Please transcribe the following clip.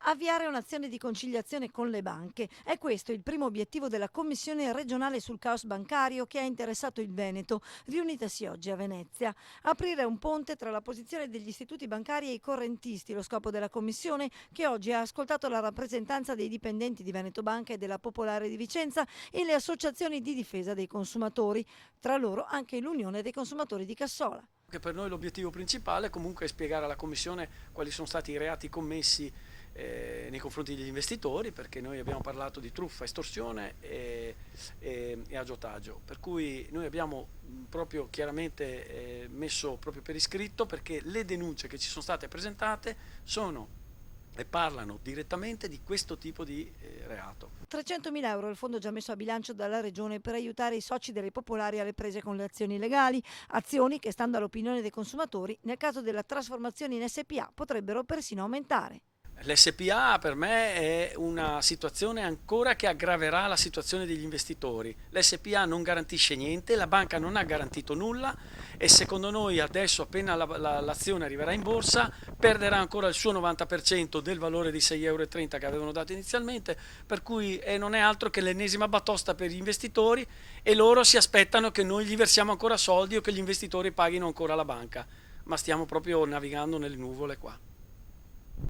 Avviare un'azione di conciliazione con le banche. È questo il primo obiettivo della Commissione regionale sul caos bancario che ha interessato il Veneto, riunitasi oggi a Venezia. Aprire un ponte tra la posizione degli istituti bancari e i correntisti, lo scopo della Commissione, che oggi ha ascoltato la rappresentanza dei dipendenti di Veneto Banca e della Popolare di Vicenza e le associazioni di difesa dei consumatori, tra loro anche l'Unione dei consumatori di Cassola. Che per noi l'obiettivo principale comunque è spiegare alla Commissione quali sono stati i reati commessi nei confronti degli investitori, perché noi abbiamo parlato di truffa, estorsione e aggiotaggio, per cui noi abbiamo proprio chiaramente messo proprio per iscritto, perché le denunce che ci sono state presentate sono e parlano direttamente di questo tipo di reato. 300.000 euro il fondo già messo a bilancio dalla Regione per aiutare i soci delle popolari alle prese con le azioni legali, azioni che, stando all'opinione dei consumatori, nel caso della trasformazione in SPA potrebbero persino aumentare. L'SPA per me è una situazione ancora che aggraverà la situazione degli investitori. L'SPA non garantisce niente, la banca non ha garantito nulla e secondo noi adesso, appena l'azione arriverà in borsa, perderà ancora il suo 90% del valore di 6,30 € che avevano dato inizialmente, per cui non è altro che l'ennesima batosta per gli investitori, e loro si aspettano che noi gli versiamo ancora soldi o che gli investitori paghino ancora la banca, ma stiamo proprio navigando nelle nuvole qua.